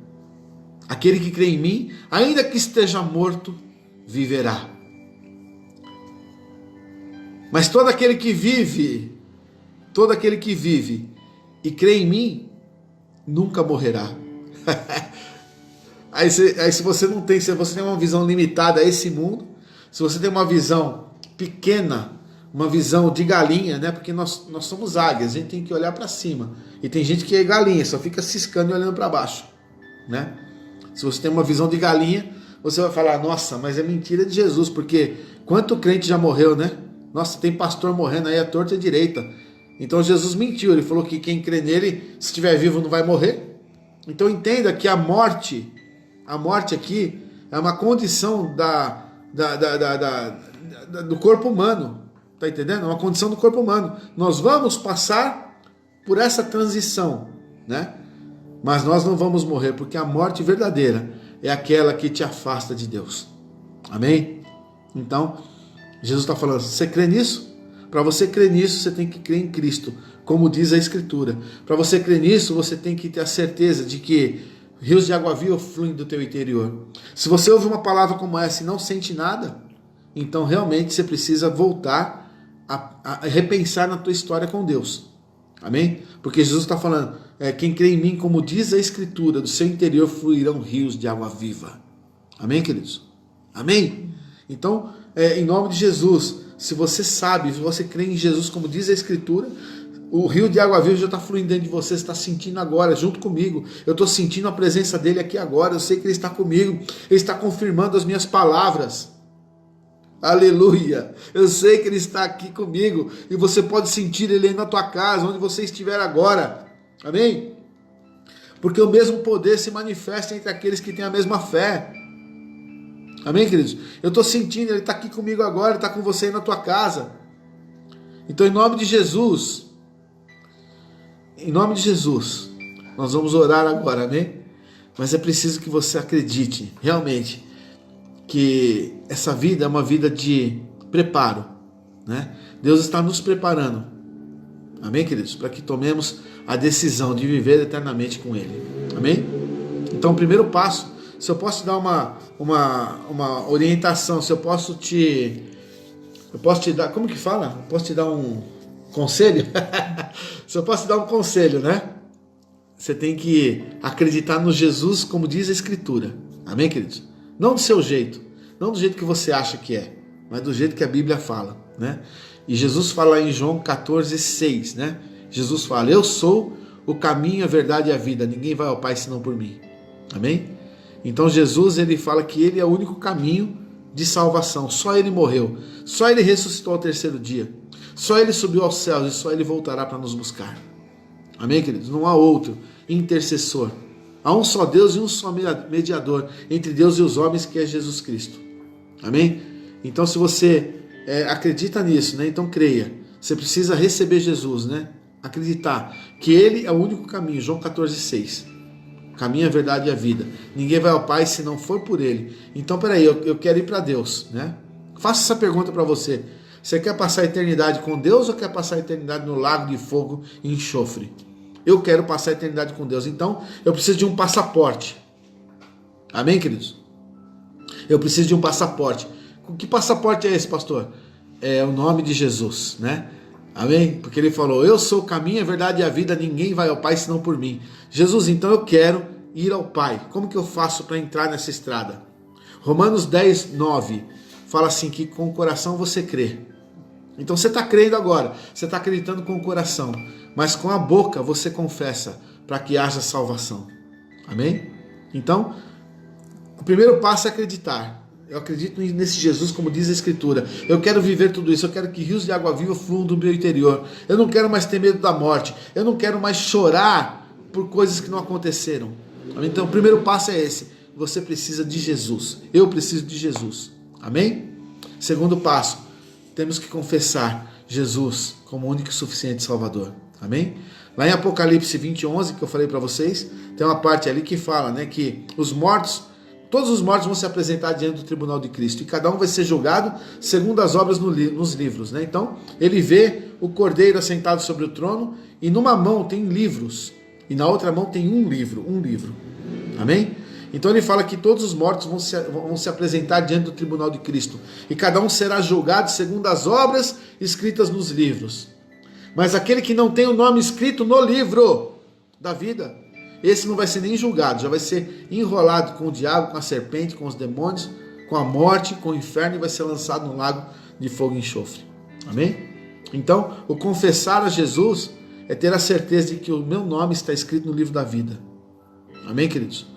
Aquele que crê em mim, ainda que esteja morto, viverá. Mas todo aquele que vive e crê em mim, nunca morrerá. Aí se você não tem, se você tem uma visão limitada a esse mundo, se você tem uma visão pequena, uma visão de galinha, né? Porque nós somos águias, a gente tem que olhar para cima. E tem gente que é galinha, só fica ciscando e olhando para baixo, né? Se você tem uma visão de galinha, você vai falar: nossa, mas é mentira de Jesus, porque quanto crente já morreu, né? Nossa, tem pastor morrendo aí à torta e à direita. Então Jesus mentiu, ele falou que quem crê nele, se estiver vivo, não vai morrer. Então entenda que a morte aqui é uma condição do corpo humano, tá entendendo? É uma condição do corpo humano. Nós vamos passar por essa transição, né? Mas nós não vamos morrer, porque a morte verdadeira é aquela que te afasta de Deus. Amém? Então, Jesus está falando: você crê nisso? Para você crer nisso, você tem que crer em Cristo, como diz a Escritura. Para você crer nisso, você tem que ter a certeza de que rios de água viva fluem do teu interior. Se você ouve uma palavra como essa e não sente nada, então realmente você precisa voltar a repensar na tua história com Deus. Amém? Porque Jesus está falando: quem crê em mim, como diz a Escritura, do seu interior fluirão rios de água viva. Amém, queridos? Amém? Então, em nome de Jesus, se você sabe, se você crê em Jesus, como diz a Escritura, o rio de água viva já está fluindo dentro de você, você está sentindo agora, junto comigo. Eu estou sentindo a presença dele aqui agora, eu sei que ele está comigo, ele está confirmando as minhas palavras. Aleluia! Eu sei que ele está aqui comigo, e você pode sentir ele aí na tua casa, onde você estiver agora. Amém? porque o mesmo poder se manifesta entre aqueles que têm a mesma fé. Amém, queridos? Eu estou sentindo, Ele está aqui comigo agora, Ele está com você aí na tua casa. Então, em nome de Jesus, nós vamos orar agora, amém? Mas é preciso que você acredite, realmente, que essa vida é uma vida de preparo, né? Deus está nos preparando, amém, queridos? Para que tomemos a decisão de viver eternamente com Ele, amém? Então, o primeiro passo, se eu posso te dar uma orientação, se eu posso te dar, como que fala? Eu posso te dar um conselho? Se eu posso te dar um conselho, né? Você tem que acreditar no Jesus como diz a Escritura, amém, queridos? Não do seu jeito, não do jeito que você acha que é, mas do jeito que a Bíblia fala, né? E Jesus fala em João 14:6, né? Jesus fala: eu sou o caminho, a verdade e a vida, ninguém vai ao Pai senão por mim, amém? Então Jesus, ele fala que ele é o único caminho de salvação, só ele morreu, só ele ressuscitou ao terceiro dia, só ele subiu aos céus e só ele voltará para nos buscar, amém, queridos? Não há outro intercessor, há um só Deus e um só mediador entre Deus e os homens, que é Jesus Cristo, amém? Então, se você acredita nisso, né? Então creia, você precisa receber Jesus, né? Acreditar que ele é o único caminho, João 14:6, caminho, a verdade e a vida, ninguém vai ao Pai se não for por ele. Então, peraí, eu quero ir para Deus, né? Faça essa pergunta para você: você quer passar a eternidade com Deus ou quer passar a eternidade no lago de fogo e enxofre? Eu quero passar a eternidade com Deus, então eu preciso de um passaporte, amém, queridos? Eu preciso de um passaporte. Que passaporte é esse, pastor? É o nome de Jesus, né? Amém? Porque ele falou: eu sou o caminho, a verdade e a vida, ninguém vai ao Pai senão por mim. Jesus, então eu quero ir ao Pai. Como que eu faço para entrar nessa estrada? Romanos 10:9 fala assim, que com o coração você crê. Então você está crendo agora, você está acreditando com o coração, mas com a boca você confessa para que haja salvação. Amém? Então, o primeiro passo é acreditar. Eu acredito nesse Jesus, como diz a Escritura. Eu quero viver tudo isso. Eu quero que rios de água viva fluam do meu interior. Eu não quero mais ter medo da morte. Eu não quero mais chorar por coisas que não aconteceram. Então, o primeiro passo é esse. Você precisa de Jesus. Eu preciso de Jesus. Amém? Segundo passo, temos que confessar Jesus como único e suficiente Salvador. Amém? Lá em Apocalipse 20:11, que eu falei para vocês, tem uma parte ali que fala, né, que todos os mortos vão se apresentar diante do tribunal de Cristo, e cada um vai ser julgado segundo as obras nos livros, né? Então, ele vê o Cordeiro assentado sobre o trono, e numa mão tem livros, e na outra mão tem um livro. Amém? Então ele fala que todos os mortos vão se apresentar diante do tribunal de Cristo, e cada um será julgado segundo as obras escritas nos livros. Mas aquele que não tem o nome escrito no livro da vida, esse não vai ser nem julgado, já vai ser enrolado com o diabo, com a serpente, com os demônios, com a morte, com o inferno, e vai ser lançado no lago de fogo e enxofre. Amém? Então, o confessar a Jesus é ter a certeza de que o meu nome está escrito no livro da vida. Amém, queridos?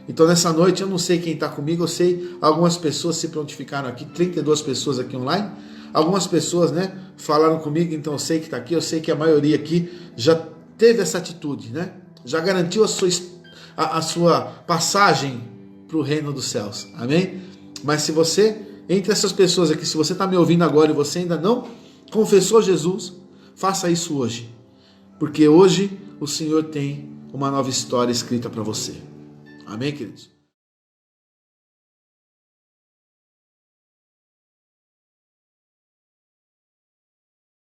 Então, nessa noite, eu não sei quem está comigo, eu sei, algumas pessoas se prontificaram aqui, 32 pessoas aqui online, algumas pessoas, né, falaram comigo, então eu sei que está aqui, eu sei que a maioria aqui já teve essa atitude, né? Já garantiu a sua passagem para o reino dos céus, amém? Mas se você, entre essas pessoas aqui, se você está me ouvindo agora e você ainda não confessou Jesus, faça isso hoje, porque hoje o Senhor tem uma nova história escrita para você, amém, queridos?